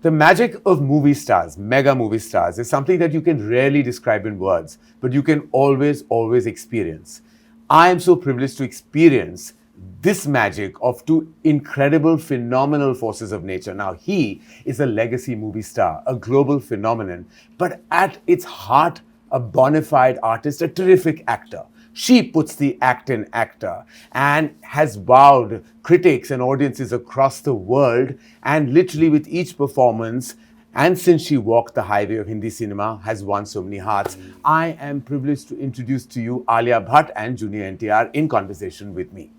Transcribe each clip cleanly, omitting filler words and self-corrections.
The magic of movie stars, mega movie stars, is something that you can rarely describe in words, but you can always experience. I am so privileged to experience this magic of two incredible, phenomenal forces of nature. Now, he is a legacy movie star, a global phenomenon, but at its heart, a bona fide artist, a terrific actor. She puts the act in actor and has wowed critics and audiences across the world, and literally with each performance, and since she walked the highway of Hindi cinema, has won so many hearts. I am privileged to introduce to you Alia Bhatt and Junior NTR in conversation with me.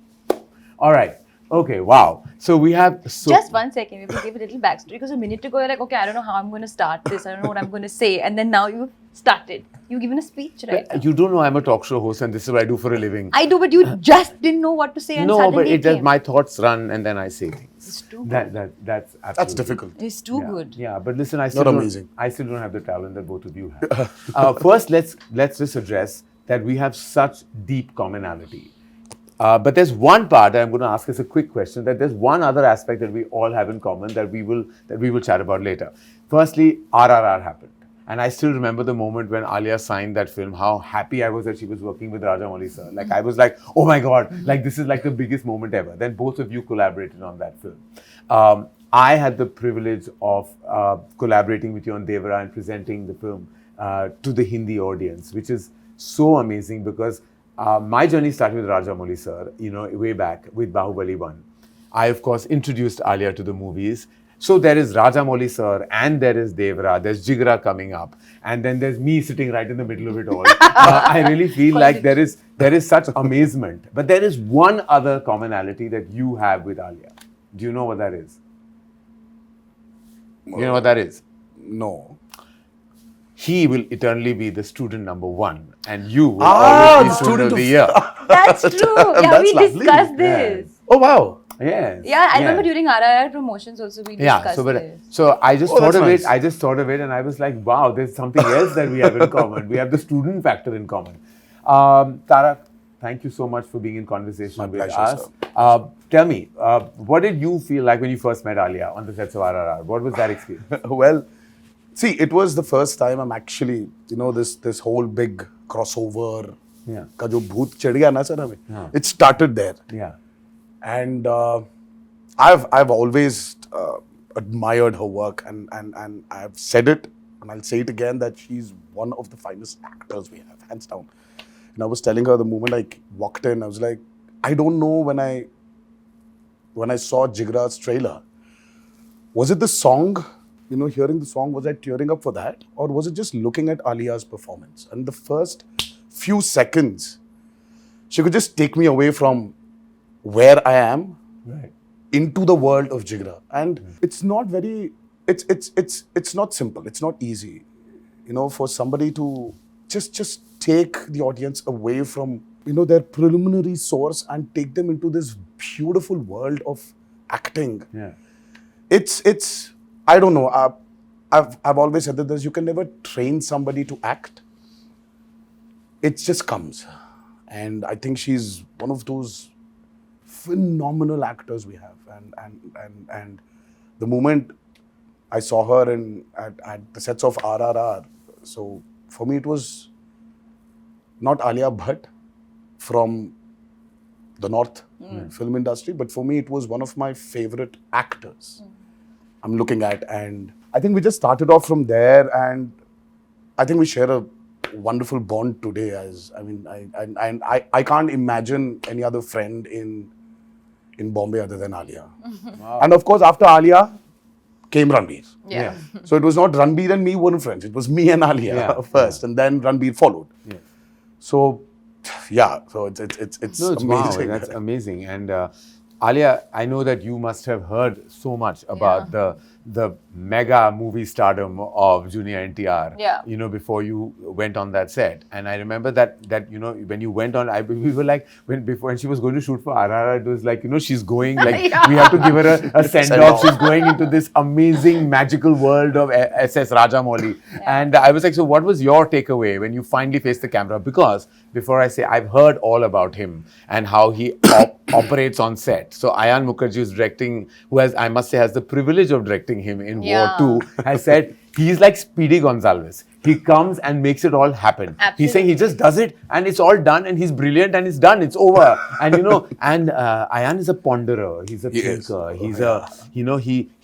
All right. Okay, wow. So we have... Just 1 second, we will give a little backstory, because a minute ago you're like, okay, I don't know how I'm going to start this, I don't know what I'm going to say, and then now you've started. You've given a speech, right? You don't know I'm a talk show host and this is what I do for a living. I do, but you just didn't know what to say and No, but suddenly it does, my thoughts run and then I say things. It's too good. That's absolutely... That's difficult. It's too good. Yeah, but listen, I Not amazing. I still don't have the talent that both of you have. First, let's just address that we have such deep commonality. But there's one part that I'm going to ask as a quick question, that there's one other aspect that we all have in common that we will chat about later. Firstly, RRR happened. And I still remember the moment when Alia signed that film, how happy I was that she was working with Rajamouli sir. Like, I was like, oh my God, like this is like the biggest moment ever. Then both of you collaborated on that film. I had the privilege of collaborating with you on Devara and presenting the film to the Hindi audience, which is so amazing because my journey started with Rajamouli sir, way back with Bahubali 1. I, of course, introduced Alia to the movies. So there is Rajamouli sir and there is Devara, there's Jigra coming up, and then there's me sitting right in the middle of it all. I really feel like there is such amazement. But there is one other commonality that you have with Alia. Do you know what that is? You know what that is? No. He will eternally be the student number one, and you will always be student of the year. That's true. Yeah, That's we lovely. discussed this. Oh, wow. Yes. Yeah, I remember during RIR promotions also we discussed this. So I just thought that's of nice. it. I just thought of it, and I was like, wow, there's something else that we have in common. We have the student factor in common. Tarak, thank you so much for being in conversation My with pleasure, us. sir. Tell me, what did you feel like when you first met Alia on the sets of RRR? What was that experience? Well, see, it was the first time I'm actually, this whole big crossover. Yeah. Ka jo bhoot chad gaya na sir hame. Yeah. It started there. Yeah. And I've always admired her work, and I've said it, and I'll say it again, that she's one of the finest actors we have, hands down. And I was telling her the moment I walked in, I was like, I don't know when I saw Jigra's trailer, was it the song, hearing the song, was I tearing up for that? Or was it just looking at Alia's performance? And the first few seconds, she could just take me away from where I am, Right. into the world of Jigra. And it's not very, it's not simple, it's not easy, for somebody to just take the audience away from, their preliminary source and take them into this beautiful world of acting. Yeah. It's I don't know, I've always said that you can never train somebody to act. It just comes. And I think she's one of those phenomenal actors we have, and the moment I saw her at the sets of RRR, so for me it was not Alia Bhatt from the North film industry, but for me it was one of my favorite actors I'm looking at, and I think we just started off from there, and I think we share a wonderful bond today. I can't imagine any other friend in Bombay other than Alia. Wow. And of course, after Alia came Ranbir. Yeah. So it was not Ranbir and me weren't friends. It was me and Alia first, and then Ranbir followed. Yeah. So, yeah. So it's No, it's amazing. wow, that's amazing. And Alia, I know that you must have heard so much about the mega movie stardom of Junior NTR, Yeah. Before you went on that set. And I remember that when you went on, we were like, when she was going to shoot for RRR, it was like, she's going, like, Yeah. we have to give her a send-off. She's going into this amazing, magical world of SS Rajamouli. Yeah. And I was like, so what was your takeaway when you finally faced the camera? Because before I say I've heard all about him and how he operates on set. So Ayan Mukherjee is directing, who has, I must say, has the privilege of directing him in Yeah. War 2, has said he's like Speedy Gonzalez. He comes and makes it all happen. He's saying he just does it and it's all done and he's brilliant and it's done. It's over. And and Ayan is a ponderer. He's a thinker. He's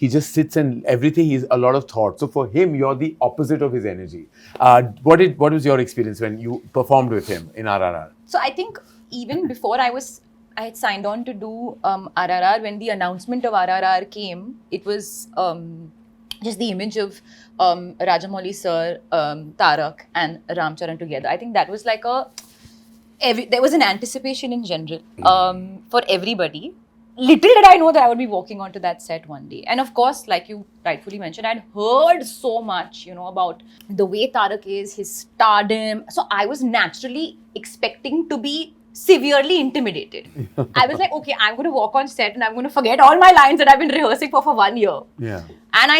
he just sits and everything. He's a lot of thought. So for him, you're the opposite of his energy. What was your experience when you performed with him in RRR? So I think even before I had signed on to do RRR, when the announcement of RRR came, it was just the image of Rajamouli sir, Tarak and Ramcharan together. I think that was like there was an anticipation in general for everybody. Little did I know that I would be walking onto that set one day. And of course, like you rightfully mentioned, I'd heard so much, about the way Tarak is, his stardom. So I was naturally expecting to be severely intimidated. I was like, okay, I'm going to walk on set and I'm going to forget all my lines that I've been rehearsing for 1 year. Yeah. And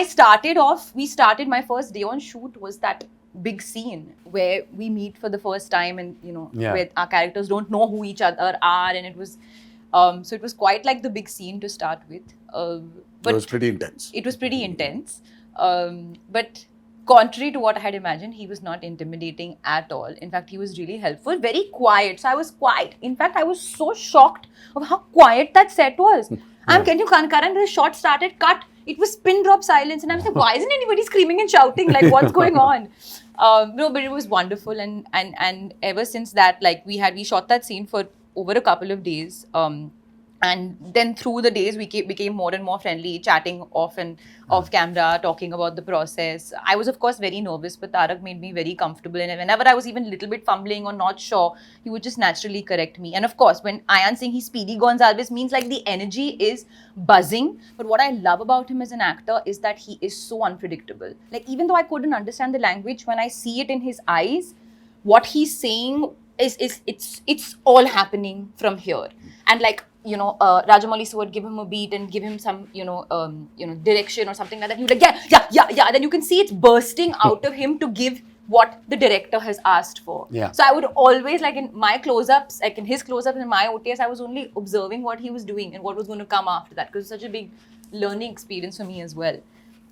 we started my first day on shoot was that big scene where we meet for the first time and, where our characters don't know who each other are. And it was, so it was quite like the big scene to start with. But it was pretty intense. It was pretty intense. But contrary to what I had imagined, he was not intimidating at all. In fact, he was really helpful, very quiet. So I was quiet. In fact, I was so shocked of how quiet that set was. Can you Karan, the shot started, cut. It was pin drop silence. And I was like, why isn't anybody screaming and shouting? Like, what's going on? No, but it was wonderful. And ever since that, like we shot that scene for over a couple of days. And then through the days, we became more and more friendly, chatting off camera, talking about the process. I was, of course, very nervous, but Tarak made me very comfortable. And whenever I was even a little bit fumbling or not sure, he would just naturally correct me. And of course, when Ayan saying he's Speedy Gonzalez means like the energy is buzzing. But what I love about him as an actor is that he is so unpredictable. Like, even though I couldn't understand the language, when I see it in his eyes, what he's saying it's all happening from here. And like, Rajamouli sir would give him a beat and give him some, direction or something like that. You're like, yeah. Then you can see it's bursting out of him to give what the director has asked for. Yeah. So I would always, like in my close-ups, like in his close-ups and my OTS, I was only observing what he was doing and what was going to come after that, because it's such a big learning experience for me as well.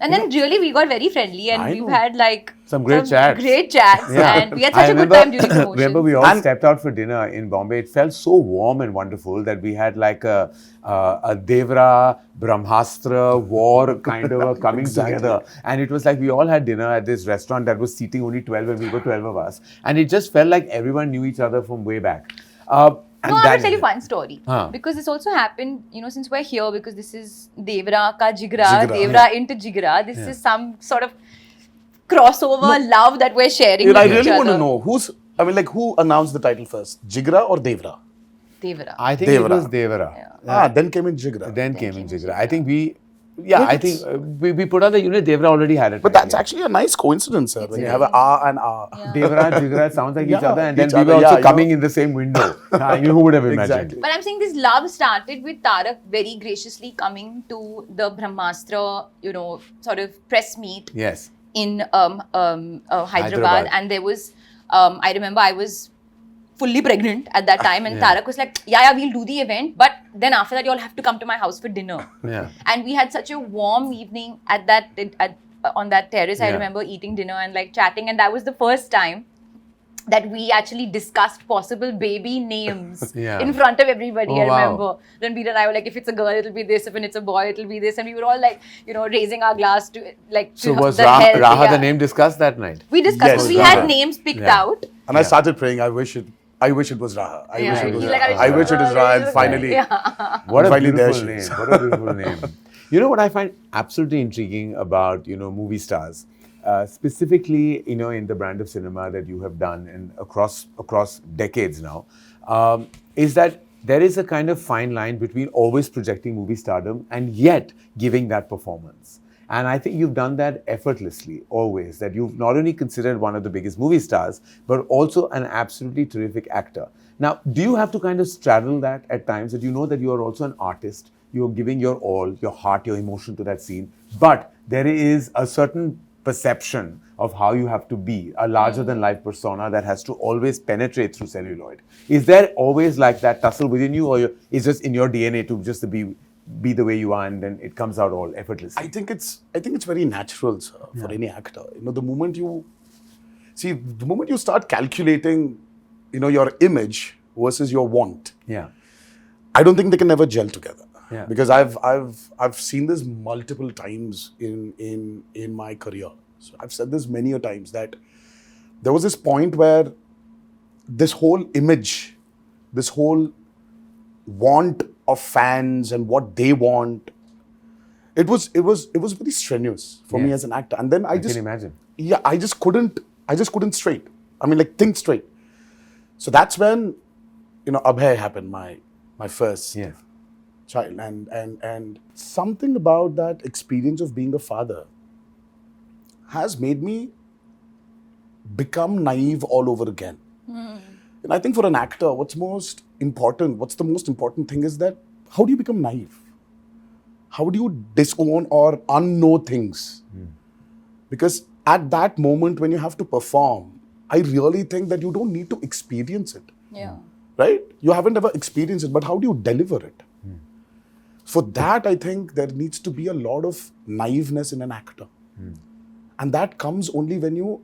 And then really we got very friendly and we've had like some great chats. And we had such a good time during promotion. Remember we all stepped out for dinner in Bombay. It felt so warm and wonderful that we had like a Devara, Brahmastra, war kind of a coming together. And it was like we all had dinner at this restaurant that was seating only 12 and we were 12 of us. And it just felt like everyone knew each other from way back. I'm going to tell you one story. Because this also happened, since we're here, because this is Devara ka Jigra, Devara into Jigra. This is some sort of crossover love that we're sharing with I each really other. want to know, who announced the title first? Jigra or Devara? Devara. I think it was Devara. Yeah. Then came in Jigra. Then came in Jigra. I think we put out the unit. Devara already had it. But that's actually a nice coincidence, sir. When you have an and Devara, Jigra sounds like each other, and then we were also coming in the same window. Who would have imagined? Exactly. But I'm saying this love started with Tarak very graciously coming to the Brahmastra, sort of press meet. Yes. In Hyderabad. And there was, I remember I was fully pregnant at that time, and Tarak was like, yeah, we'll do the event, but then after that you all have to come to my house for dinner. Yeah. And we had such a warm evening on that terrace. I remember eating dinner and like chatting, and that was the first time that we actually discussed possible baby names in front of everybody. I remember. Then Peter and I were like, if it's a girl, it'll be this. If it's a boy, it'll be this. And we were all like, raising our glass to like. So was Raha the name discussed that night? We discussed. Yes, we had names picked out. And I started praying, I wish it was Raha. I wish it was Raha. And finally, what a beautiful name. What a beautiful name. You know what I find absolutely intriguing about, movie stars, specifically, in the brand of cinema that you have done and across decades now, is that there is a kind of fine line between always projecting movie stardom and yet giving that performance. And I think you've done that effortlessly, always, that you've not only considered one of the biggest movie stars, but also an absolutely terrific actor. Now, do you have to kind of straddle that at times, that you know that you are also an artist, you're giving your all, your heart, your emotion to that scene, but there is a certain perception of how you have to be, a larger than life persona that has to always penetrate through celluloid. Is there always like that tussle within you, or is just in your DNA to just be the way you are, and then it comes out all effortlessly? I think it's very natural, sir, for any actor. The moment you start calculating, your image versus your want, I don't think they can ever gel together. Yeah. Because I've seen this multiple times in my career. So I've said this many a times that there was this point where this whole image, this whole want of fans and what they want, it was very strenuous for me as an actor. And then I just can imagine. Yeah, I just couldn't straight. I mean, like, think straight. So that's when, Abhay happened, my first child, and something about that experience of being a father has made me become naive all over again. And I think for an actor, what's the most important thing is that how do you become naive? How do you disown or unknow things? Because at that moment when you have to perform, I really think that you don't need to experience it. Yeah. Right? You haven't ever experienced it, but how do you deliver it? For that, I think there needs to be a lot of naiveness in an actor. And that comes only when you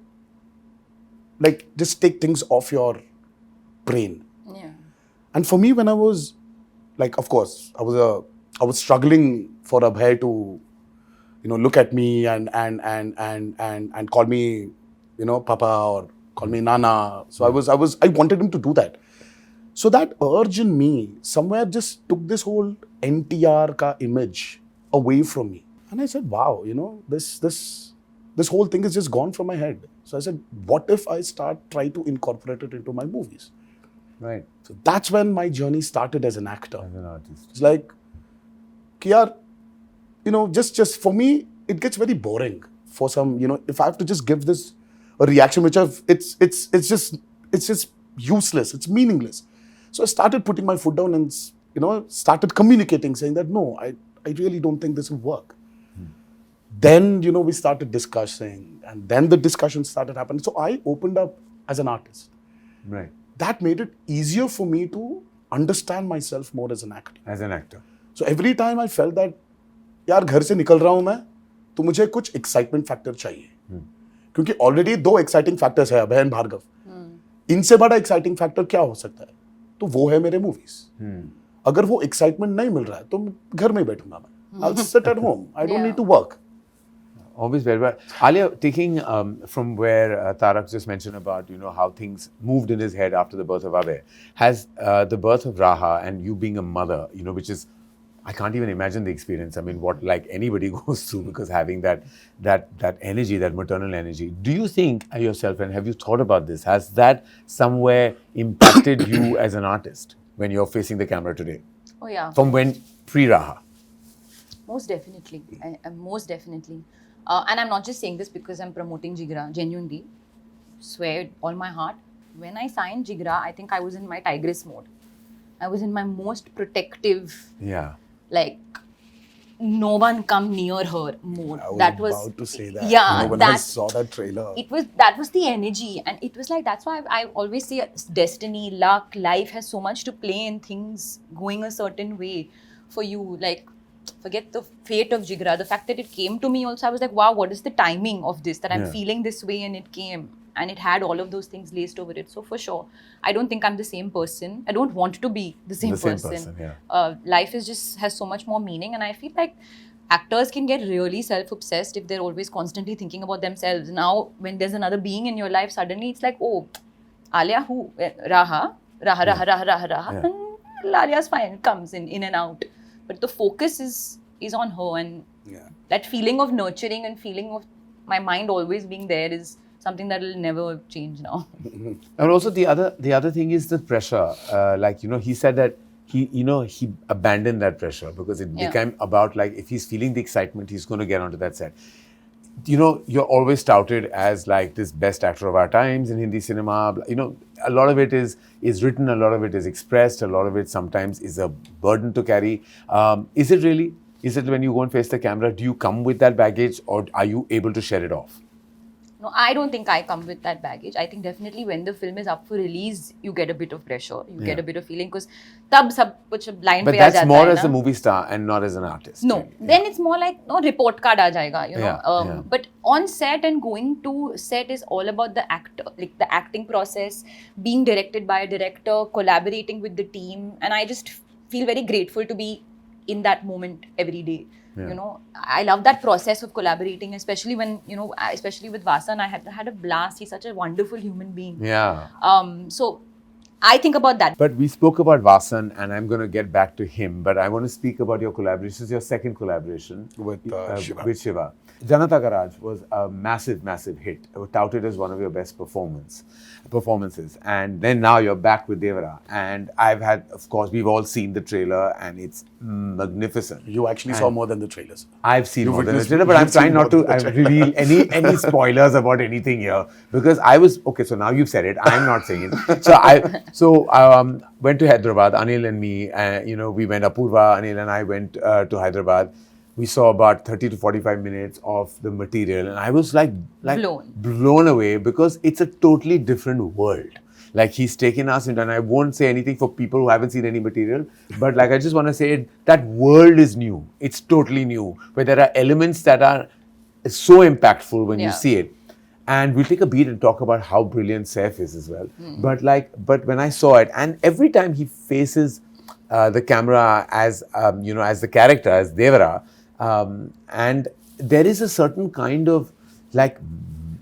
just take things off your brain. Yeah. And for me, when I was of course, I was struggling for Abhay to, look at me and call me, Papa, or call me Nana. So I wanted him to do that. So that urge in me somewhere just took this whole NTR ka image away from me. And I said, wow, this whole thing is just gone from my head. So I said, what if I try to incorporate it into my movies? Right. So that's when my journey started as an actor. As an artist. It's like, just for me, it gets very boring for some, if I have to just give this a reaction, which it's just useless, it's meaningless. So I started putting my foot down and, started communicating, saying that, no, I really don't think this will work. Then, we started discussing, and then the discussion started happening. So I opened up as an artist. Right. That made it easier for me to understand myself more as an actor. As an actor. So every time I felt that, यार घर से निकल रहा हूँ मैं, तो मुझे कुछ excitement factor चाहिए. क्योंकि already 2 exciting factors है, अभय और भार्गव. इनसे बड़ा exciting factor क्या हो सकता है? तो वो है मेरे movies. अगर वो excitement नहीं मिल रहा है, तो घर में ही बैठूंगा मैं. I'll sit at home. I don't need to work. Always very well. Alia, taking from where Tarak just mentioned about, how things moved in his head after the birth of Abhay, has the birth of Raha and you being a mother, which is, I can't even imagine the experience. I mean, what anybody goes through, because having that energy, that maternal energy. Do you think yourself, and have you thought about this, has that somewhere impacted you as an artist when you're facing the camera today? Oh yeah. From when pre-Raha? Most definitely. Most definitely. And I'm not just saying this because I'm promoting Jigra, genuinely. Swear with all my heart. When I signed Jigra, I think I was in my tigress mode. I was in my most protective, no one come near her mode. I was about to say that. Yeah. When I saw that trailer. That was the energy. And it was that's why I always say destiny, luck, life has so much to play in things going a certain way for you. Forget the fate of Jigra. The fact that it came to me also, I was like, wow, what is the timing of this? That I'm feeling this way and it came. And it had all of those things laced over it. So for sure, I don't think I'm the same person. I don't want to be the same person. Life has so much more meaning. And I feel like actors can get really self-obsessed if they're always constantly thinking about themselves. Now, when there's another being in your life, suddenly it's like, oh, Alia who? Raha. And Alia's fine, comes in and out. But the focus is on her, and that feeling of nurturing and feeling of my mind always being there is something that will never change now. And also the other thing is the pressure. He said that he abandoned that pressure because it became about if he's feeling the excitement, he's going to get onto that set. You're always touted as this best actor of our times in Hindi cinema. A lot of it is written, a lot of it is expressed, a lot of it sometimes is a burden to carry. Is it really? Is it when you go and face the camera, do you come with that baggage or are you able to share it off? No, I don't think I come with that baggage. I think definitely when the film is up for release, you get a bit of pressure. You get a bit of feeling because tab sab kuch blind But pe aa that's jata more hai as na. a movie star and not as an artist. No, really. then it's more like no report card aa jayega, you know. Yeah. But on set and going to set is all about the actor, like the acting process, being directed by a director, collaborating with the team, and I just feel very grateful to be in that moment every day. Yeah. You know, I love that process of collaborating, especially when, you know, especially with Vasan, I had a blast. He's such a wonderful human being. Yeah. So I think about that. But we spoke about Vasan and I'm going to get back to him. But I want to speak about your collaboration. This is your second collaboration With Shiva. With Shiva. Janata Garage was a massive, massive hit. It was touted as one of your best performances. And then now you're back with Devara. And I've had, of course, we've all seen the trailer and it's magnificent. You actually saw more than the trailers. I've seen more than the witnessed- trailer, but I'm you've seen trying not more to than the trailer. reveal any spoilers about anything here because I was okay. So now you've said it. I'm not saying it. So I went to Hyderabad. Anil and me, we went. Apurva, Anil and I went to Hyderabad. We saw about 30 to 45 minutes of the material, and I was like blown away because it's a totally different world. Like he's taken us into, and I won't say anything for people who haven't seen any material, but like I just want to say that world is new. It's totally new, where there are elements that are so impactful when you see it. And we'll take a beat and talk about how brilliant Saif is as well. But when I saw it, and every time he faces the camera as as the character, as Devara, and there is a certain kind of like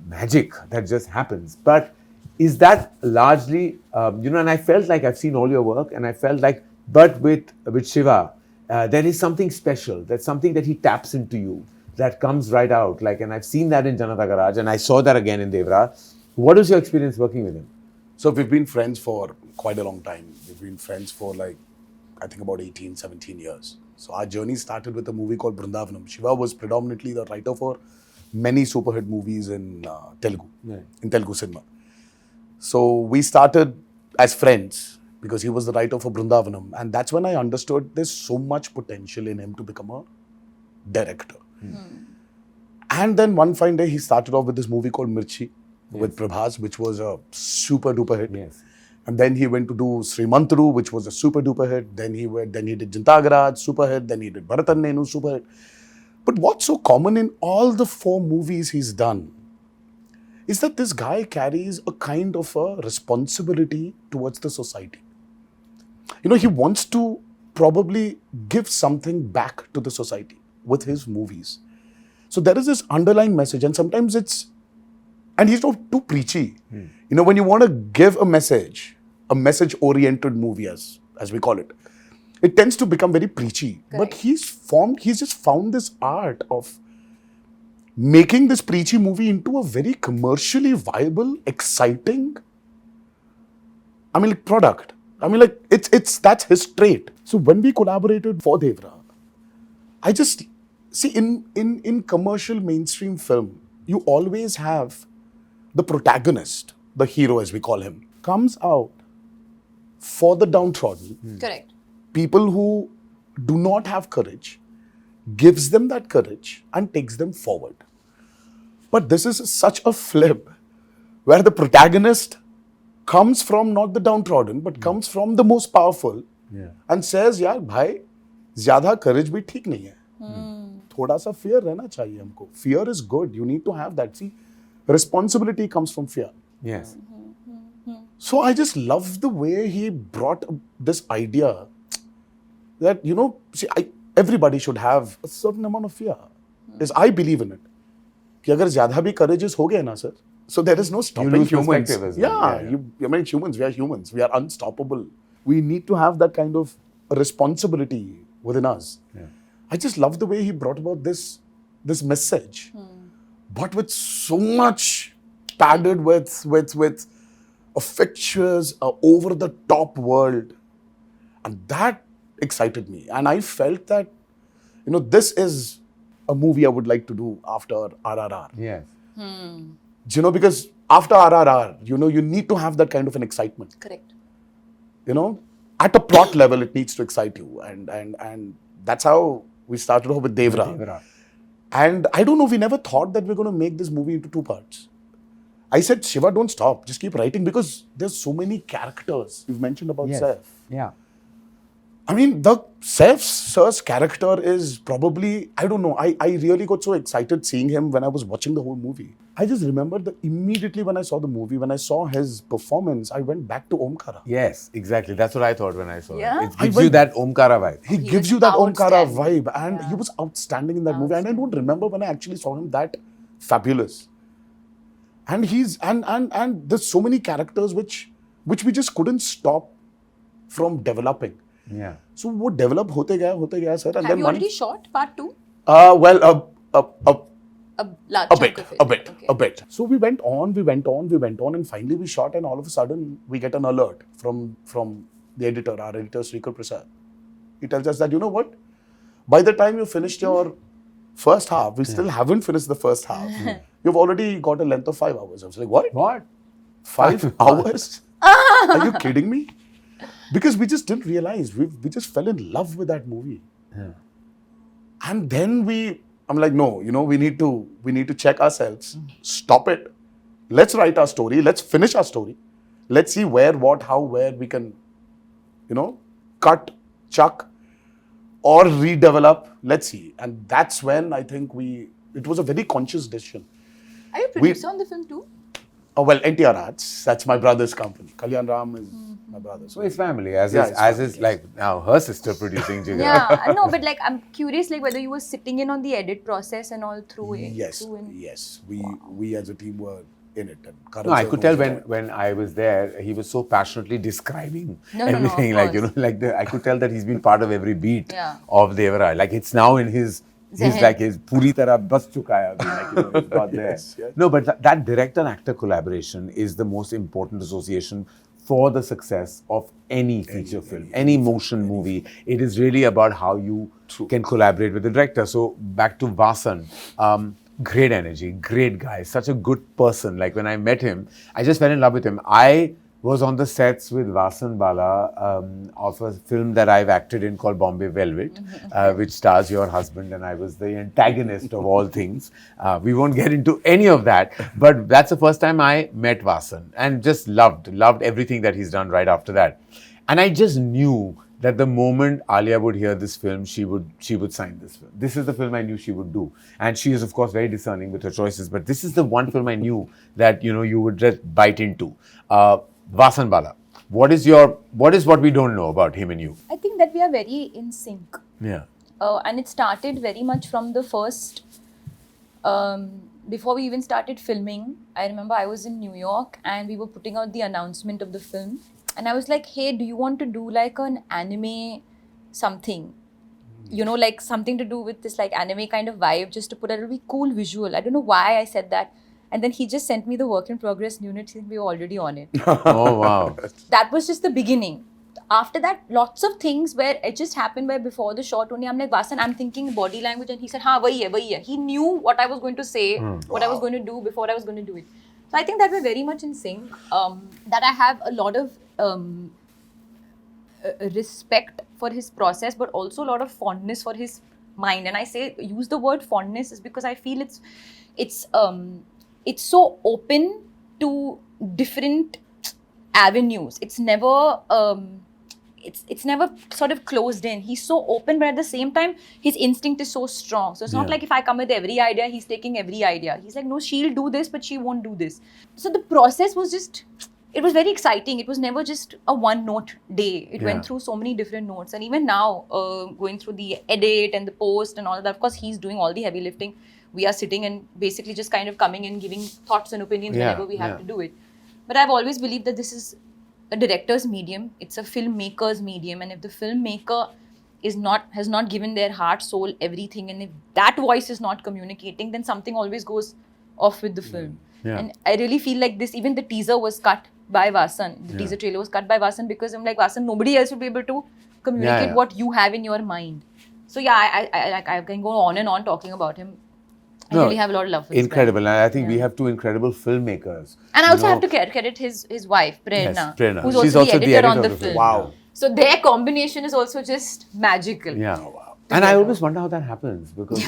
magic that just happens. But is that largely, and I felt like I've seen all your work, and I felt like, but with Shiva, there is something special. That's something that he taps into you, that comes right out. Like, and I've seen that in Janata Garage, and I saw that again in Devara. What was your experience working with him? So we've been friends for quite a long time. We've been friends for like, I think about 18, 17 years. So our journey started with a movie called Brindavanam. Shiva was predominantly the writer for many super hit movies in Telugu, in Telugu cinema. So we started as friends because he was the writer for Brindavanam. And that's when I understood there's so much potential in him to become a director. And then one fine day, he started off with this movie called Mirchi with Prabhas, which was a super duper hit. Yes. And then he went to do Srimantru, which was a super duper hit. Then he did Janata Garage, super hit. Then he did Bhatt and Nenu, super hit. But what's so common in all the 4 movies he's done is that this guy carries a kind of a responsibility towards the society. You know, he wants to probably give something back to the society with his movies. So there is this underlying message, and sometimes and he's not too preachy. You know, when you want to give a message-oriented movie, as we call it, it tends to become very preachy. Correct. But he's just found this art of making this preachy movie into a very commercially viable, exciting, product. That's his trait. So when we collaborated for Devara, I just see in commercial mainstream film, you always have the protagonist, the hero as we call him, comes out for the downtrodden. Correct. People who do not have courage, gives them that courage and takes them forward. But this is such a flip where the protagonist comes from not the downtrodden, but comes from the most powerful and says, yaar, bhai, zyada courage bhi theek nahi hai. Thoda sa fear rehna chahiye humko. Fear is good. You need to have that. See, responsibility comes from fear. Yes. So I just love the way he brought this idea that, everybody should have a certain amount of fear. Yes, I believe in it. कि अगर ज़्यादा भी courageous हो गए ना, sir, so there is no stopping lose humans. perspective as well. Humans, we are humans. We are unstoppable. We need to have that kind of responsibility within us. Yeah. I just love the way he brought about this message, but with so much padded with a fictitious, over-the-top world. And that excited me. And I felt that, this is a movie I would like to do after RRR. Yes. Because after RRR, you need to have that kind of an excitement. Correct. At a plot level, it needs to excite you. And that's how We started off with Devara. Devara. And I don't know, we never thought that we're going to make this movie into 2 parts. I said, Shiva, don't stop. Just keep writing because there's so many characters. You've mentioned about Yes. Saif. Yeah. I mean, the Saif Sir's character is probably, I don't know, I really got so excited seeing him when I was watching the whole movie. I just remember that immediately when I saw the movie, when I saw his performance, I went back to Omkara. Yes, exactly. That's what I thought when I saw Yeah? it. It gives you that Omkara vibe. He He gives was you that Omkara outstanding. vibe, and Yeah. he was outstanding in that movie. And I don't remember when I actually saw him that fabulous. And he's and there's so many characters which we just couldn't stop from developing. Yeah. So वो develop होते गया sir. And Have then you already shot part 2? well A large a chunk bit, of it. Okay. a bit. So we went on, and finally we shot, and all of a sudden we get an alert from the editor, our editor Srikar Prasad. He tells us that, you know what? By the time you finished your first half, we still haven't finished the first half. You've already got a length of 5 hours. I was like, what? What? 5 hours? Are you kidding me? Because we just didn't realize. We just fell in love with that movie. Yeah. And then I'm like, no, we need to check ourselves. Stop it. Let's write our story. Let's finish our story. Let's see where, what, how, where we can, cut, chuck, or redevelop. Let's see. And that's when I think it was a very conscious decision. Are you a producer on the film too? Oh, well, NTR Arts, that's my brother's company. Kalyan Ram is my brother. So his family, as Yeah, is, his as family, is like now her sister producing Jigar. Yeah, no, but like I'm curious, like whether you were sitting in on the edit process and all through it. Yes, through in- yes. We as a team were in it. And Karan No, I sir could tell was when I was there, he was so passionately describing No, of everything. course. I could tell that he's been part of every beat Yeah. of Devara. Like it's now in his Zehen. like his puri tarah bas chuka hai abhi, like, it's got there. Yes, yes. No, but that director-actor collaboration is the most important association for the success of any feature film, any motion movie. It is really about how you can collaborate with the director. So back to Vasan. Great energy, great guy, such a good person. Like when I met him, I just fell in love with him. I was on the sets with Vasan Bala of a film that I've acted in called Bombay Velvet, which stars your husband, and I was the antagonist of all things. We won't get into any of that, but that's the first time I met Vasan and just loved everything that he's done right after that. And I just knew that the moment Alia would hear this film, she would sign this film. This is the film I knew she would do. And she is, of course, very discerning with her choices. But this is the one film I knew that, you would just bite into. Vasan Bala, what is what we don't know about him and you? I think that we are very in sync. Yeah. And it started very much from the first, before we even started filming. I remember I was in New York and we were putting out the announcement of the film. And I was like, hey, do you want to do like an anime something? Like something to do with this like anime kind of vibe, just to put a really cool visual. I don't know why I said that. And then he just sent me the work in progress unit. We were already on it. Oh, wow. That was just the beginning. After that, lots of things where it just happened where before the shot only, I'm like, Vasan, I'm thinking body language. And he said, haan, wahi hai. He knew what I was going to say, what I was going to do before I was going to do it. So I think that we're very much in sync. That I have a lot of respect for his process, but also a lot of fondness for his mind. And I use the word fondness is because I feel it's so open to different avenues. It's never it's never sort of closed in. He's so open, but at the same time, his instinct is so strong. So it's not like if I come with every idea, he's taking every idea. He's like, no, she'll do this, but she won't do this. So the process was it was very exciting. It was never just a one-note day. It went through so many different notes. And even now, going through the edit and the post and all of that, of course, he's doing all the heavy lifting. We are sitting and basically just kind of coming in, giving thoughts and opinions whenever we have to do it. But I've always believed that this is a director's medium. It's a filmmaker's medium. And if the filmmaker has not given their heart, soul, everything, and if that voice is not communicating, then something always goes off with the film. Yeah. And I really feel like even the teaser was cut by Vasan. The teaser trailer was cut by Vasan because I'm like, Vasan, nobody else will be able to communicate what you have in your mind. So I can go on and on talking about him. I really have a lot of love for this Incredible. guy. And I think we have two incredible filmmakers. And I also have to credit his wife, Prerna, Yes, Prerna. who's She's also the editor on the film. Wow. So their combination is also just magical. Yeah. And I always wonder how that happens because,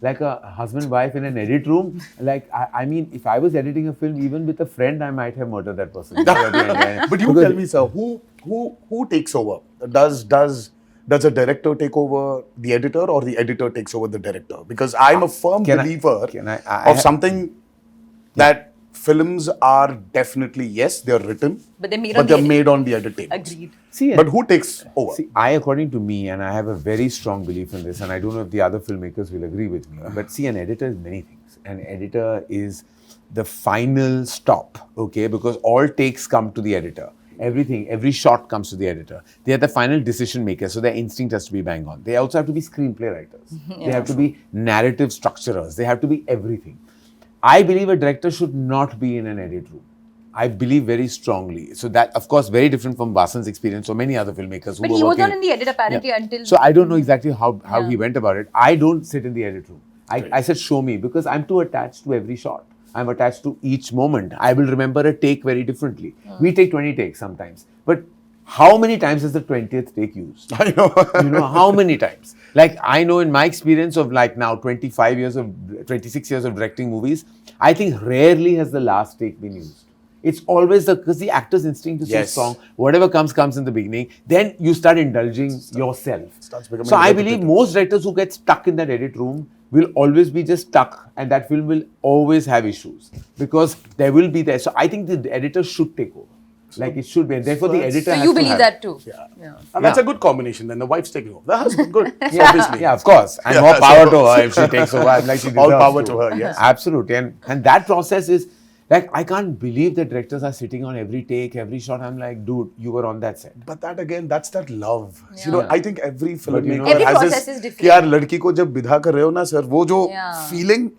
like a husband-wife in an edit room, like, I mean, if I was editing a film, even with a friend, I might have murdered that person. But you tell me, sir, who takes over? Does a director take over the editor or the editor takes over the director? Because I'm a firm believer of something that films are definitely, yes, they're written, but they're made on the edit tables. Agreed. But who takes over? See, according to me, and I have a very strong belief in this, and I don't know if the other filmmakers will agree with me, but see, an editor is many things. An editor is the final stop, okay? Because all takes come to the editor. Everything, every shot comes to the editor. They are the final decision maker, so their instinct has to be bang on. They also have to be screenplay writers. They have to be narrative structurers. They have to be everything. I believe a director should not be in an edit room. I believe very strongly. So that, of course, very different from Vasan's experience or many other filmmakers who But were he was working. not in the edit apparently until... So I don't know exactly how he went about it. I don't sit in the edit room. I said, show me, because I'm too attached to every shot. I'm attached to each moment. I will remember a take very differently. We take 20 takes sometimes. But how many times is the 20th take used? I know. How many times? Like, I know in my experience of like now 26 years of directing movies, I think rarely has the last take been used. It's always because the actor's instinct is so strong. Whatever comes in the beginning. Then you start indulging yourself. So I believe most directors who get stuck in that edit room will always be just stuck, and that film will always have issues because there will be there. So I think the editor should take over. Like it should be, and therefore the editor. So you believe that too? Yeah. And that's a good combination. Then the wife's taking over. That's good. Obviously. Yeah, of course. And more power to her if she takes over. Like she all power to her. Yes. Absolutely. And that process is like, I can't believe that directors are sitting on every take, every shot. I'm like, dude, you were on that set. But that again, that's that love. I think every filmmaker every has process this. is different. कि यार लड़की को जब विदा कर रहे हो ना सर, वो जो feeling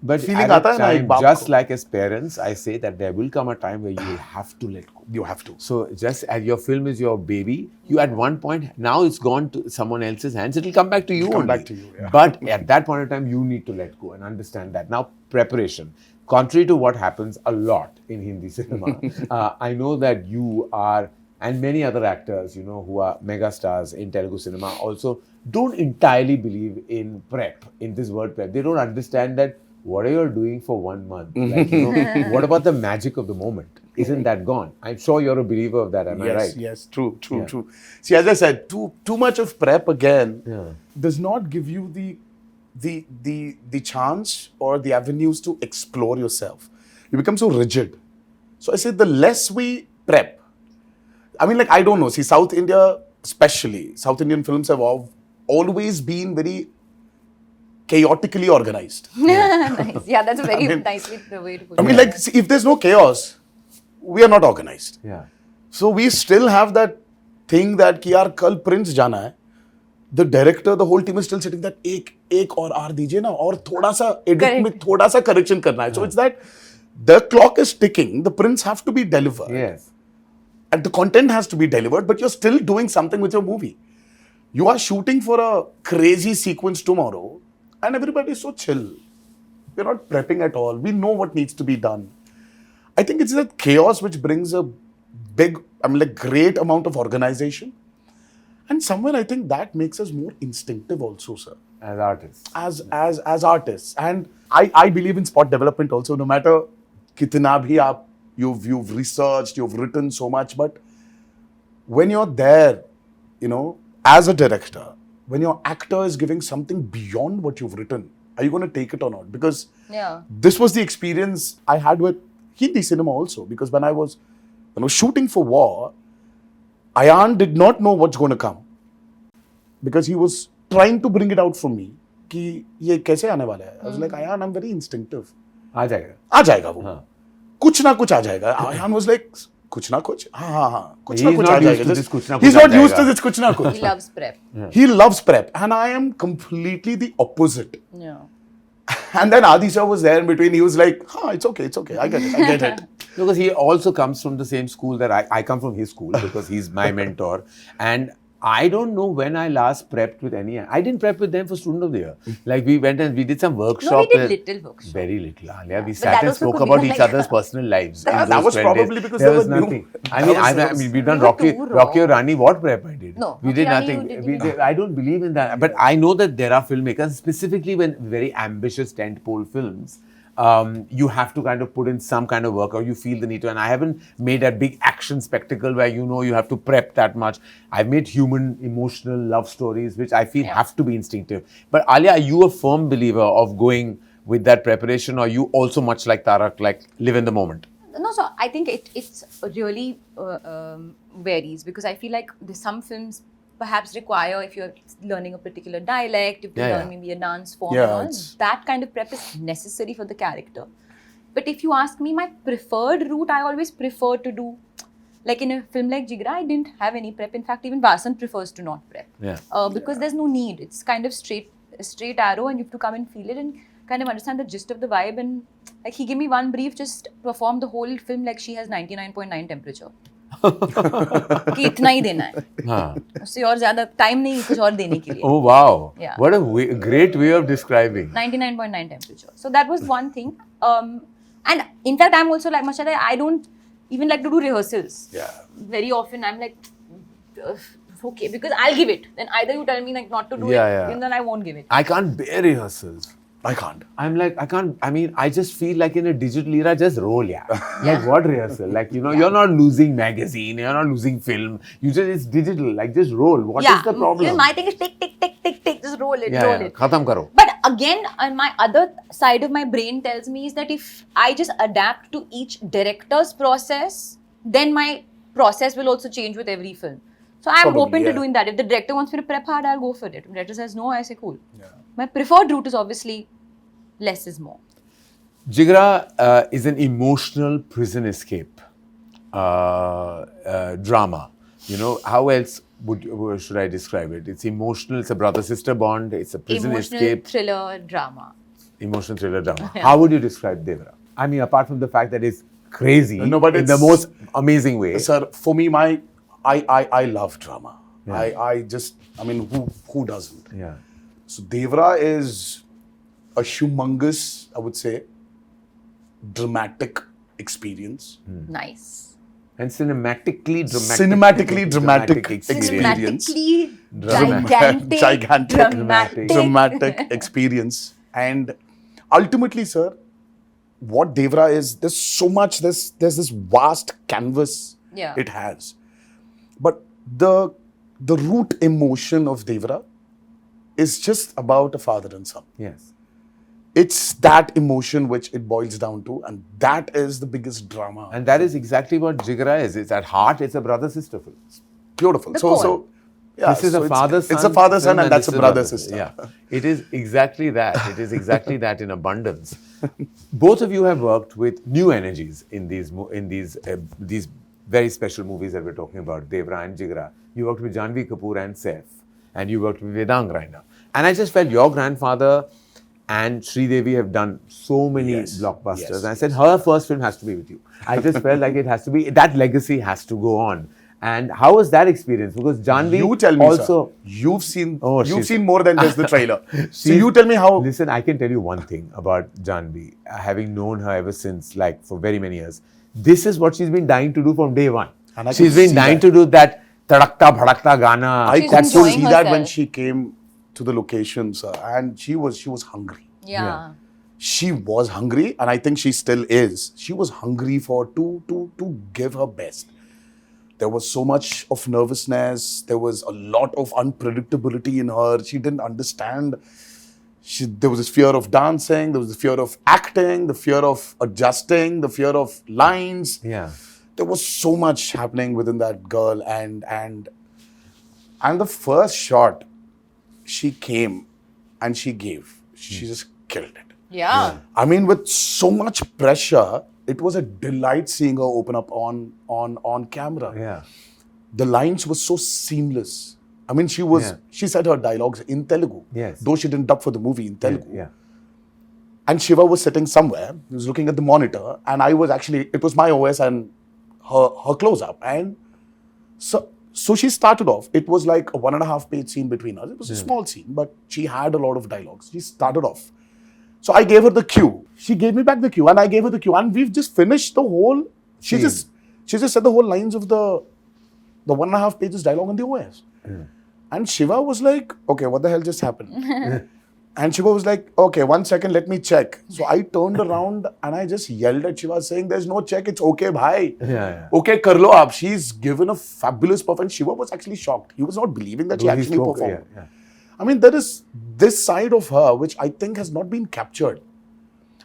आता है ना एक बाप को. Just like as parents, I say that there will come a time where you will have to let go. You have to. So just as your film is your baby, you at one point, now it's gone to someone else's hands, it will come back to you only. Back to you, yeah. But at that point in time, you need to let go and understand that. Now, preparation. Contrary to what happens a lot in Hindi cinema, I know that you are, and many other actors, who are mega stars in Telugu cinema also don't entirely believe in prep, in this word prep. They don't understand that what are you doing for 1 month? Like, what about the magic of the moment? Isn't that gone? I'm sure you're a believer of that, am I right? Yes, true. See, as I said, too much of prep again does not give you the chance or the avenues to explore yourself. You become so rigid. So I say the less we prep, I mean, like, I don't know. See, South India, especially, South Indian films have always been very chaotically organized. Nice. Yeah, that's a very nicely the way to put it. I mean, like, see, if there's no chaos, we are not organized. Yeah. So we still have that thing that कि यार कल Prince जाना है. The director, the whole team is still sitting that एक और R दीजिए ना और थोड़ा सा edit में थोड़ा सा correction करना है. So it's that the clock is ticking. The prints have to be delivered. Yes. And the content has to be delivered, but you're still doing something with your movie. You are shooting for a crazy sequence tomorrow, and everybody is so chill. We're not prepping at all. We know what needs to be done. I think it's that chaos which brings a great amount of organization. And somewhere I think that makes us more instinctive also, sir. As artists. As artists. And I believe in spot development also, no matter kitna bhi you've researched, you've written so much, but when you're there, as a director, when your actor is giving something beyond what you've written, are you going to take it or not? Because this was the experience I had with Hindi cinema also. Because when I was shooting for War, Ayan did not know what's going to come. Because he was trying to bring it out from me. कि ये कैसे आने वाला है? I was like, Ayan, I'm very instinctive. आ जाएगा वो. कुछ ना कुछ आ जाएगा. Ayan was like, कुछ ना कुछ? हाँ. कुछ ना कुछ आ जाएगा. He's not used to this कुछ ना कुछ. He loves prep. He loves prep. And I am completely the opposite. Yeah. And then Adi sir was there in between. He was like, it's okay. I get it. Because he also comes from the same school that I come from his school because he's my mentor. And I don't know when I last prepped with any. I didn't prep with them for Student of the Year. Like we went and we did some workshop. No, we did little workshop. Very little, Alia. We But sat that and also spoke could be about like- each other's personal lives. in That those was 12 probably days. because there they was were new. nothing. I That mean, was- we've done We were Rocky, too raw. Rocky or Rani. What prep I did? No, we Rocky did Rani nothing. you didn't I don't believe in that. But I know that there are filmmakers, specifically when very ambitious tentpole films. You have to kind of put in some kind of work, or you feel the need to. And I haven't made a big action spectacle where you have to prep that much. I've made human, emotional love stories, which I feel have to be instinctive. But Alia, are you a firm believer of going with that preparation, or you also much like Tarak, like live in the moment? No, so I think it's really varies, because I feel like there's some films perhaps require, if you're learning a particular dialect, if you Yeah, learn yeah. maybe a dance form, Yeah, and all, it's- that kind of prep is necessary for the character. But if you ask me, my preferred route, I always prefer to do, like in a film like Jigra, I didn't have any prep. In fact, even Vasan prefers to not prep. Yeah. Because there's no need. It's kind of straight arrow, and you have to come and feel it and kind of understand the gist of the vibe. And like he gave me one brief, just perform the whole film like she has 99.9 temperature. कि इतना ही देना है, Huh. उससे और ज्यादा time नहीं कुछ और देने के लिए. Oh wow! Yeah. What a great way of describing. 99.9 temperature. So that was one thing. And in fact, I'm also like Mashallah, I don't even like to do rehearsals. Yeah. Very often, I'm like, okay, because I'll give it. Then either you tell me like not to do Yeah, it, yeah. and then I won't give it. I can't bear rehearsals. I can't. I'm like, I can't, I mean, I just feel like in a digital era, just roll, yeah. Like what rehearsal? Like, you're not losing magazine, you're not losing film. It's digital, like just roll. What is the problem? Even my thing is tick, just roll it, yeah, roll yeah. it. Khatam karo. But again, on my other side of my brain tells me is that if I just adapt to each director's process, then my process will also change with every film. So I'm Probably, open to yeah. doing that. If the director wants me to prep hard, I'll go for it. If the director says no, I say cool. Yeah. My preferred route is obviously less is more. Jigra is an emotional prison escape drama. How else should I describe it? It's emotional, it's a brother-sister bond, it's a prison Emotional escape. thriller drama. Emotional thriller drama. How would you describe Devara? I mean, apart from the fact that it's crazy No, but in the it's- most amazing way. Sir, for me, I love drama. Yeah. I mean, who doesn't? Yeah. So Devara is a humongous, I would say, dramatic experience. Nice. And cinematically dramatic experience. Cinematically Dramatic. gigantic, dramatic experience. And ultimately, sir, what Devara is, there's so much, there's this vast canvas Yeah. it has. But the root emotion of Devara is just about a father and son. Yes. It's that emotion which it boils down to, and that is the biggest drama. And that is exactly what Jigra is. It's at heart, it's a brother-sister film. Beautiful. The So core. yeah, This is so a father-son. It's a father-son, film and that's this a is brother-sister. Yeah. It is exactly that. It is exactly that in abundance. Both of you have worked with new energies in these very special movies that we're talking about, Devara and Jigra. You worked with Janvi Kapoor and Saif, and you worked with Vedang Raina. And I just felt your grandfather and Sridevi have done so many Yes, blockbusters. yes, And I said, her first film has to be with you. I just felt like it has to be, that legacy has to go on. And how was that experience? Because Janvi You tell me, also... sir. You've seen she's- seen more than just the trailer. So She's- you tell me how. Listen, I can tell you one thing about Janvi, having known her ever since, like for very many years. This is what she's been dying to do from day one. And I She's can been see dying that. to do that Tadakta Bhadakta Gana. I She's could enjoying see that when herself. she came to the location, sir, and she was hungry. Yeah. She was hungry, and I think she still is. She was hungry to give her best. There was so much of nervousness. There was a lot of unpredictability in her. She didn't understand. There was this fear of dancing. There was the fear of acting. The fear of adjusting. The fear of lines. Yeah. There was so much happening within that girl, and the first shot, she came and she gave. She just killed it. Yeah. I mean, with so much pressure, it was a delight seeing her open up on camera. Yeah. The lines were so seamless. I mean, she said her dialogues in Telugu. Yes. Though she didn't dub for the movie in Telugu. Yeah. And Shiva was sitting somewhere. He was looking at the monitor, and it was my OS and her close up. And So she started off, it was like a 1.5 page scene between us. It was a small scene, but she had a lot of dialogues. She started off. So I gave her the cue. She gave me back the cue and I gave her the cue. And we've just finished the whole, she just said the whole lines of the 1.5 pages dialogue on the OS. And Shiva was like, okay, what the hell just happened? And Shiva was like, okay, 1 second, let me check. So I turned around and I just yelled at Shiva saying, there's no check, it's okay, bhai. Okay, kar lo aap. She's given a fabulous performance. Shiva was actually shocked. He was not believing that she actually performed. I mean, there is this side of her which I think has not been captured.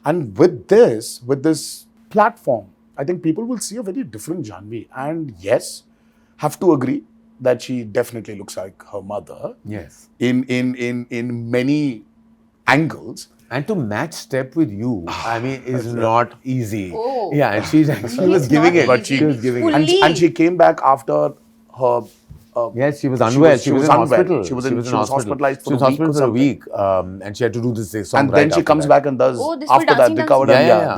And with this platform, I think people will see a very different Janhvi. And yes, have to agree that she definitely looks like her mother. Yes. In many angles. And to match step with you, I mean, is not easy. Oh. Yeah, and she was giving it. But she was giving it. And she came back after her. Yes, she was unwell. She was in hospital. She was hospitalized for she was hospitalized for a week. And she had to do this song. And then she comes back and does after that the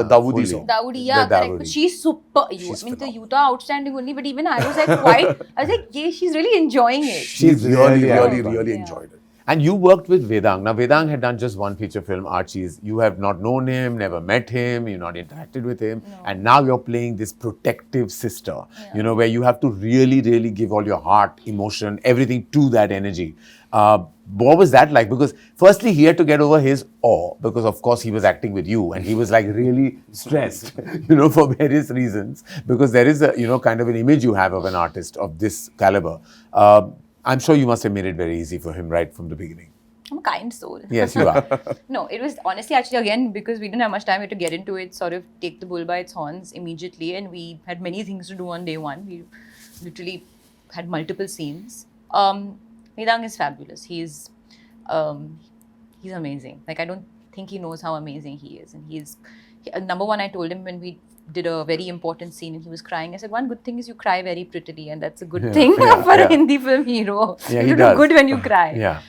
Dawoodi song. Dawoodi, yeah, correct. But she's super. I mean, the Utah outstanding only. But even I was like, yeah, she's really enjoying it. She's really enjoyed it. And you worked with Vedang. Now, Vedang had done just one feature film, Archie's. You have not known him, never met him, you've not interacted with him. No. And now you're playing this protective sister, you know, where you have to really, really give all your heart, emotion, everything to that energy. What was that like? Because firstly, he had to get over his awe because, of course, he was acting with you and he was like really stressed, you know, for various reasons. Because there is a, you know, kind of an image you have of an artist of this caliber. I'm sure you must have made it very easy for him right from the beginning. I'm a kind soul. Yes, you are. No, it was honestly actually again because we didn't have much time, we had to get into it, sort of take the bull by its horns immediately, and we had many things to do on day one. We literally had multiple scenes. Vedang is fabulous. He's amazing. Like, I don't think he knows how amazing he is. And number one, I told him when we did a very important scene and he was crying, I said, one good thing is you cry very prettily, and that's a good thing for a Hindi film hero. Yeah, you do good when you cry. Yeah.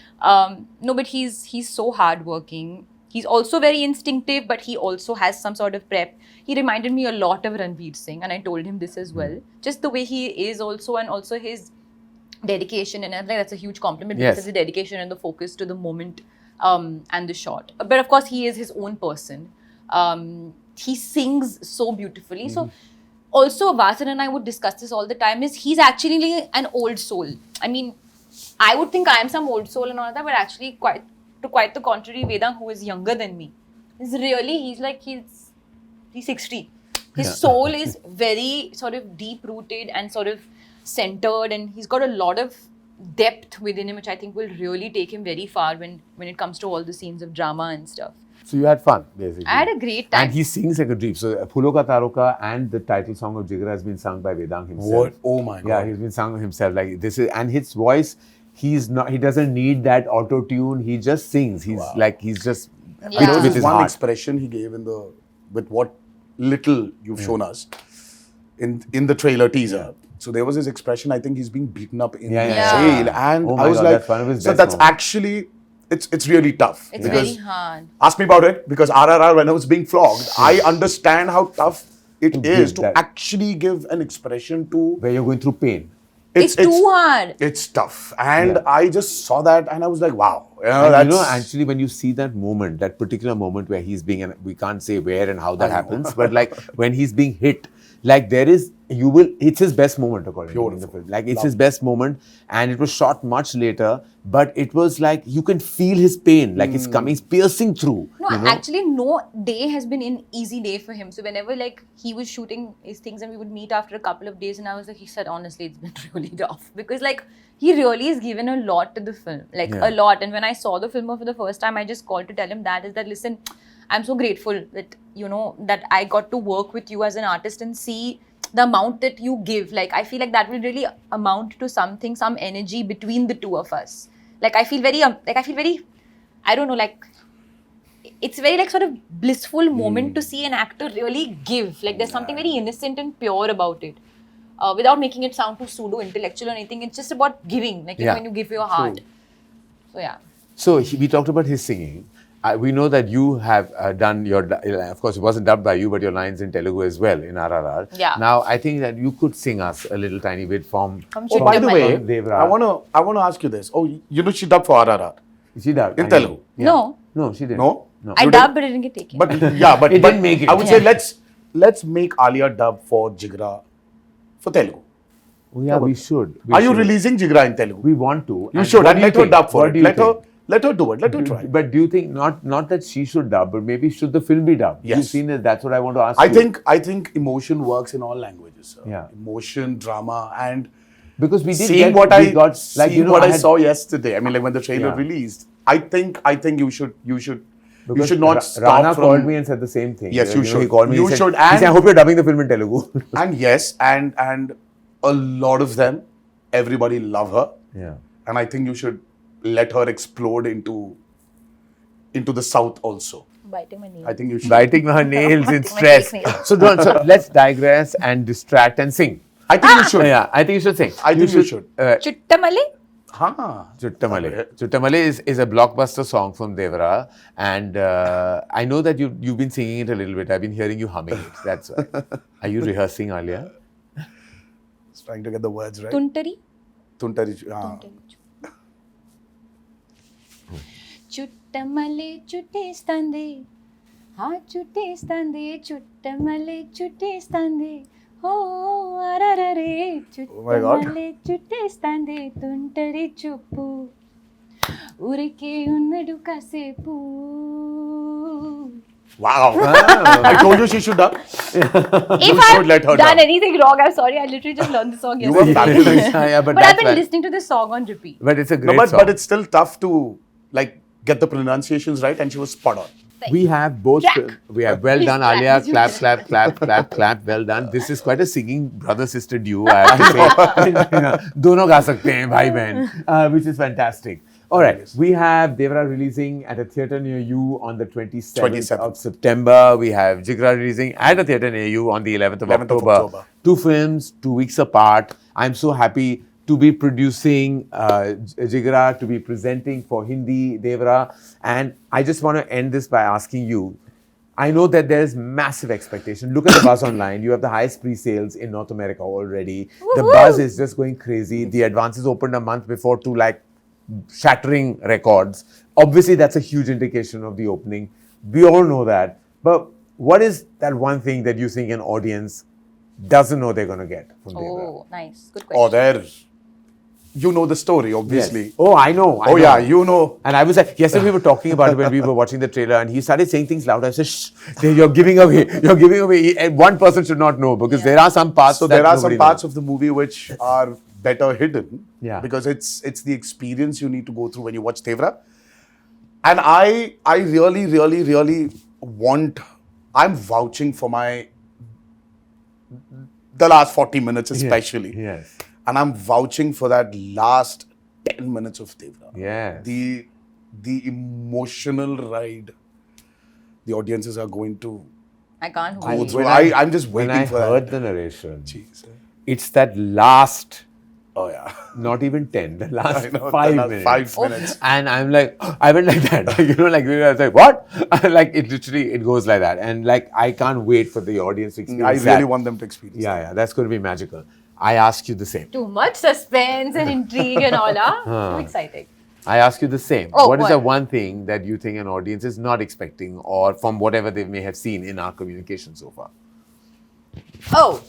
No, but he's so hardworking. He's also very instinctive, but he also has some sort of prep. He reminded me a lot of Ranveer Singh, and I told him this as well. Just the way he is also, and also his dedication, and I think that's a huge compliment because the dedication and the focus to the moment and the shot. But of course, he is his own person. He sings so beautifully. So also, Vasan and I would discuss this all the time, is he's actually an old soul. I mean, I would think I am some old soul and all that, but actually quite the contrary, Vedang, who is younger than me, is really, he's 60. His soul is very sort of deep-rooted and sort of centered, and he's got a lot of depth within him, which I think will really take him very far when it comes to all the scenes of drama and stuff. So you had fun, basically. I had a great time. And he sings like a dream. So Phulo Ka Taroka and the title song of Jigar has been sung by Vedang himself. What? Oh my God. Yeah, he's been sung himself. Like this is, and his voice, he doesn't need that auto-tune. He just sings. He's just with his one heart. expression he gave with what little you've shown us in the trailer teaser. So there was his expression, I think he's being beaten up in jail. And I was like, so that's actually, it's really tough. It's very hard. Ask me about it, because RRR, when I was being flogged, I understand how tough it is to actually give an expression to... Where you're going through pain. It's too hard. It's tough. And I just saw that and I was like, wow. Actually, when you see that moment, that particular moment where he's being, and we can't say where and how that happens, but like when he's being hit, like it's his best moment according to the film. Like it's his best moment, and it was shot much later, but it was like you can feel his pain, like it's coming, it's piercing through. No, actually no day has been an easy day for him. So whenever like he was shooting his things and we would meet after a couple of days, and I was like, he said, honestly, it's been really tough, because like he really has given a lot to the film, like a lot. And when I saw the film for the first time, I just called to tell him that listen, I'm so grateful that, you know, that I got to work with you as an artist and see the amount that you give. Like, I feel like that will really amount to something, some energy between the two of us. Like, I feel very, I don't know, like, it's very like sort of blissful moment to see an actor really give. Like, there's something very innocent and pure about it. Without making it sound too pseudo-intellectual or anything, it's just about giving, like, you know, when you give your heart. So, yeah. So, we talked about his singing. we know that you have done your, of course, it wasn't dubbed by you, but your lines in Telugu as well in RRR. Yeah. Now, I think that you could sing us a little tiny bit from. Oh, by the way, Devara. I wanna ask you this. Oh, you know she dubbed for RRR She dubbed in Telugu. No. No, she didn't. No? I You dubbed, but it didn't get taken. But yeah, but It didn't make it. I would say let's make Alia dub for Jigra for Telugu. Oh, yeah, we should. We Are you should. releasing Jigra in Telugu? We want to. You And should, what and do you let her think? dub for What it. do you Let her do it. Let her try. But do you think not that she should dub, but maybe should the film be dubbed? Yes. You've seen it. That's what I want to ask you. I think emotion works in all languages. Sir. Yeah. Emotion, drama, and because we did seeing get, what we got, like, seeing you know, what I had- saw yesterday. I mean, like when the trailer Yeah. released. I think you should because not stop Rana from. called me and said the same thing. Yes, you know, should. He called me. You he said, should, He said, I and- hope you're dubbing the film in Telugu. And yes, and a lot of them, everybody love her, Yeah. and I think you should let her explode into the south also. Biting my nail. I think you should. Biting her nails in Biting my stress. fake nails. So let's digress and distract and sing. I think you should. Yeah, I think you should sing. I think you should. Chuttamale? Huh. Chuttamale. Chuttamale is a blockbuster song from Devara, and I know that you've been singing it a little bit. I've been hearing you humming it. That's why. Are you rehearsing, Alia? Just trying to get the words right. Tuntari? Tuntari. చుట్టమలే చుట్టేస్తాంది ఆ చుట్టేస్తాంది చుట్టమలే చుట్టేస్తాంది ఓ అరరరే my God. చుట్టమలే చుట్టేస్తాంది తుంటరి చూపు ఊరికే ఉన్నడు కాసేపు Wow. I told you she should dub. If should let her I've done dub. anything wrong, I'm sorry. I literally just learned the song You were yesterday. fabulous. Yeah, but But I've that's been why- listening to this song on repeat. But it's a No, great song. but it's still tough to like get the pronunciations right, and she was spot on. We have both. Jack. We have well Please done, clap. Alia. Please Clap, clap. clap, clap, clap, clap. Well done. This is quite a singing brother-sister duo, I have to say. दोनों गा सकते हैं भाई बहन, which is fantastic. All right, we have Devara releasing at a theatre near you on the 27th of September. We have Jigra releasing at a theatre near you on the 11th of 11th of October. October. 2 films, 2 weeks apart. I'm so happy to be producing Jigra, to be presenting for Hindi Devara. And I just want to end this by asking you, I know that there's massive expectation. Look at the buzz online. You have the highest pre-sales in North America already. The buzz is just going crazy. The advances opened a month before to like shattering records. Obviously, that's a huge indication of the opening. We all know that. But what is that one thing that you think an audience doesn't know they're going to get from Devara? Oh, nice. Good question. Oh, there. You know the story, obviously. Yes. Oh, I know. I Oh know. yeah, you know. And I was like, yesterday we were talking about it when we were watching the trailer, and he started saying things loud. I said, "Shh, you're giving away. You're giving away." And one person should not know because there are some parts. So that there are some nobody parts knows. of the movie which are better hidden. Yeah. Because it's the experience you need to go through when you watch Devara. And I really want. I'm vouching for the last 40 minutes especially. Yes. And I'm vouching for that last 10 minutes of Devara. Yes. The emotional ride the audiences are going to I can't go wait. through. I'm just When waiting I for heard that. the narration, Jeez. it's that last, Oh yeah. not even 10, the last I know, 5 the last minutes. 5 minutes. And I'm like, I went like that, you know, like I was like, what? Like it literally, it goes like that. And like, I can't wait for the audience to I experience really that. want them to experience that. Yeah, that's going to be magical. I ask you the same. Too much suspense and intrigue and all, huh? Too exciting. I ask you the same. Oh, What is what? the one thing that you think an audience is not expecting or from whatever they may have seen in our communication so far? Oh,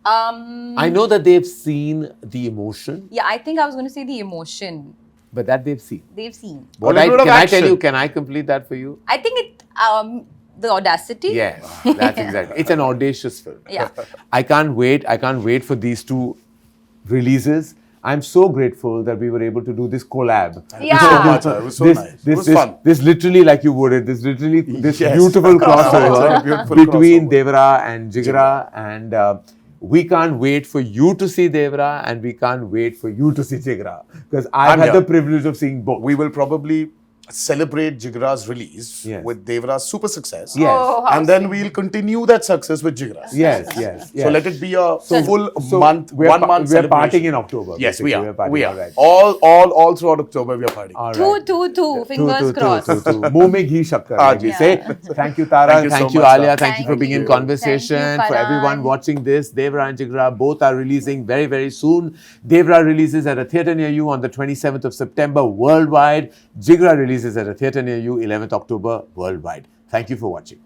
I know that they've seen the emotion, yeah, I think I was going to say the emotion but that they've seen. they've seen. What little bit of can I tell action. you? Can I complete that for you? I think the audacity. Yes, that's exactly. It's an audacious film. Yeah. I can't wait. I can't wait for these 2 releases. I'm so grateful that we were able to do this collab. Yeah. So much. It was so nice. It was fun. This literally, like you worded, this Yes. beautiful crossover Beautiful between crossover. Devara and Jigra, and we can't wait for you to see Devara, and we can't wait for you to see Jigra, because I've I'm had here. the privilege of seeing both. We will probably celebrate Jigra's release Yes. with Devara's super success. Yes. Oh, how And then sweet. we'll continue that success with Jigra's. Yes, yes, yes. So let it be a So- full So month, we're 1 pa- month we're celebration. partying in October. Yes, we basically. are. We're partying, We are. All right. All throughout October we are partying. All Two, right. two, two. Fingers Two. crossed. Muh mein ghee shakkar, like we Yeah. say. Thank you, Tara. Thank you Thank so you, much, Alia. Tara. Thank you for Thank being in you. conversation. Thank you, For everyone Farhan. watching this, Devara and Jigra both are releasing very, very soon. Devara releases at a theatre near you on the 27th of September worldwide. Jigra releases at a theatre near you 11th October worldwide. Thank you for watching.